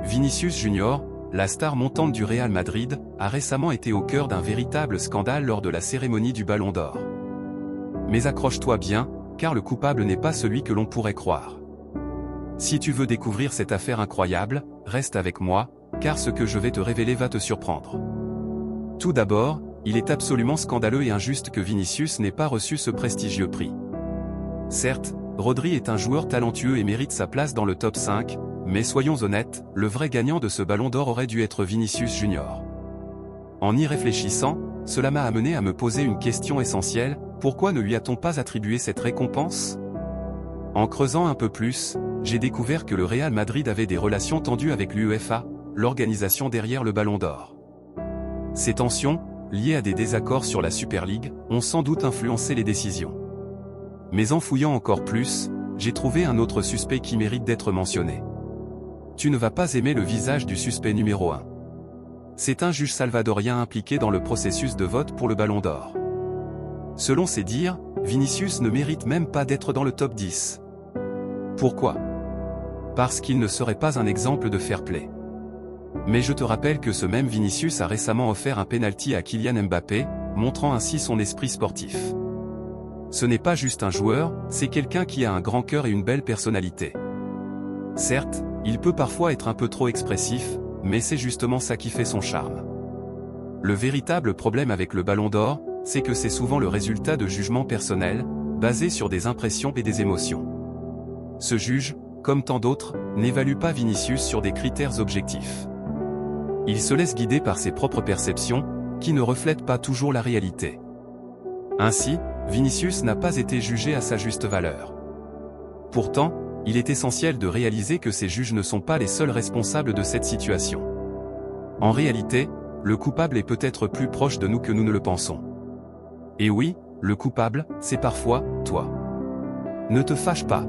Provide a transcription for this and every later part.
Vinicius Junior, la star montante du Real Madrid, a récemment été au cœur d'un véritable scandale lors de la cérémonie du Ballon d'Or. Mais accroche-toi bien, car le coupable n'est pas celui que l'on pourrait croire. Si tu veux découvrir cette affaire incroyable, reste avec moi, car ce que je vais te révéler va te surprendre. Tout d'abord, il est absolument scandaleux et injuste que Vinicius n'ait pas reçu ce prestigieux prix. Certes, Rodri est un joueur talentueux et mérite sa place dans le top 5, mais soyons honnêtes, le vrai gagnant de ce Ballon d'Or aurait dû être Vinicius Junior. En y réfléchissant, cela m'a amené à me poser une question essentielle, pourquoi ne lui a-t-on pas attribué cette récompense? En creusant un peu plus, j'ai découvert que le Real Madrid avait des relations tendues avec l'UEFA, l'organisation derrière le Ballon d'Or. Ces tensions, liées à des désaccords sur la Super League, ont sans doute influencé les décisions. Mais en fouillant encore plus, j'ai trouvé un autre suspect qui mérite d'être mentionné. Tu ne vas pas aimer le visage du suspect numéro 1. C'est un juge salvadorien impliqué dans le processus de vote pour le Ballon d'Or. Selon ses dires, Vinicius ne mérite même pas d'être dans le top 10. Pourquoi? Parce qu'il ne serait pas un exemple de fair play. Mais je te rappelle que ce même Vinicius a récemment offert un penalty à Kylian Mbappé, montrant ainsi son esprit sportif. Ce n'est pas juste un joueur, c'est quelqu'un qui a un grand cœur et une belle personnalité. Certes, il peut parfois être un peu trop expressif, mais c'est justement ça qui fait son charme. Le véritable problème avec le Ballon d'Or, c'est que c'est souvent le résultat de jugements personnels, basés sur des impressions et des émotions. Ce juge, comme tant d'autres, n'évalue pas Vinicius sur des critères objectifs. Il se laisse guider par ses propres perceptions, qui ne reflètent pas toujours la réalité. Ainsi, Vinicius n'a pas été jugé à sa juste valeur. Pourtant, il est essentiel de réaliser que ces juges ne sont pas les seuls responsables de cette situation. En réalité, le coupable est peut-être plus proche de nous que nous ne le pensons. Et oui, le coupable, c'est parfois toi. Ne te fâche pas.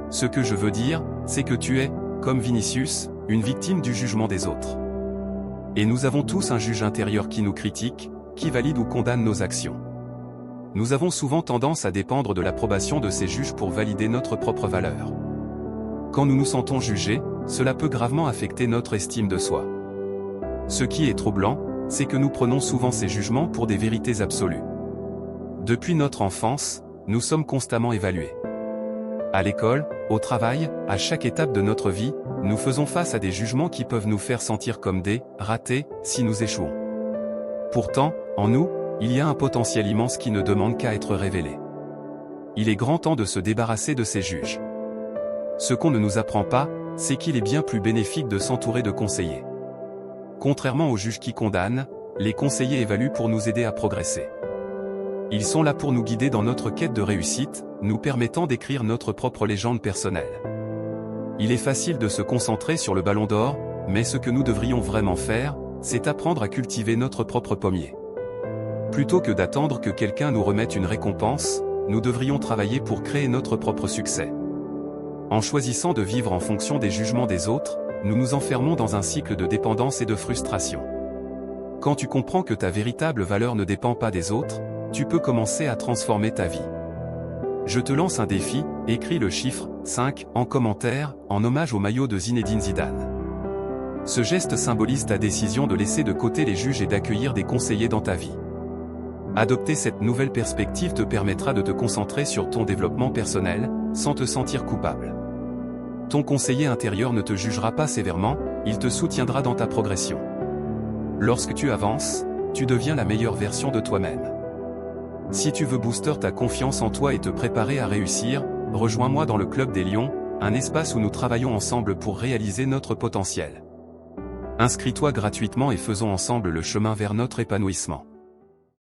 Ce que je veux dire, c'est que tu es, comme Vinicius, une victime du jugement des autres. Et nous avons tous un juge intérieur qui nous critique, qui valide ou condamne nos actions. Nous avons souvent tendance à dépendre de l'approbation de ces juges pour valider notre propre valeur. Quand nous nous sentons jugés, cela peut gravement affecter notre estime de soi. Ce qui est troublant, c'est que nous prenons souvent ces jugements pour des vérités absolues. Depuis notre enfance, nous sommes constamment évalués. À l'école, au travail, à chaque étape de notre vie, nous faisons face à des jugements qui peuvent nous faire sentir comme des ratés si nous échouons. Pourtant, en nous, il y a un potentiel immense qui ne demande qu'à être révélé. Il est grand temps de se débarrasser de ces juges. Ce qu'on ne nous apprend pas, c'est qu'il est bien plus bénéfique de s'entourer de conseillers. Contrairement aux juges qui condamnent, les conseillers évaluent pour nous aider à progresser. Ils sont là pour nous guider dans notre quête de réussite, nous permettant d'écrire notre propre légende personnelle. Il est facile de se concentrer sur le Ballon d'Or, mais ce que nous devrions vraiment faire, c'est apprendre à cultiver notre propre pommier. Plutôt que d'attendre que quelqu'un nous remette une récompense, nous devrions travailler pour créer notre propre succès. En choisissant de vivre en fonction des jugements des autres, nous nous enfermons dans un cycle de dépendance et de frustration. Quand tu comprends que ta véritable valeur ne dépend pas des autres, tu peux commencer à transformer ta vie. Je te lance un défi, écris le chiffre 5 en commentaire, en hommage au maillot de Zinedine Zidane. Ce geste symbolise ta décision de laisser de côté les juges et d'accueillir des conseillers dans ta vie. Adopter cette nouvelle perspective te permettra de te concentrer sur ton développement personnel, sans te sentir coupable. Ton conseiller intérieur ne te jugera pas sévèrement, il te soutiendra dans ta progression. Lorsque tu avances, tu deviens la meilleure version de toi-même. Si tu veux booster ta confiance en toi et te préparer à réussir, rejoins-moi dans le Club des Lions, un espace où nous travaillons ensemble pour réaliser notre potentiel. Inscris-toi gratuitement et faisons ensemble le chemin vers notre épanouissement.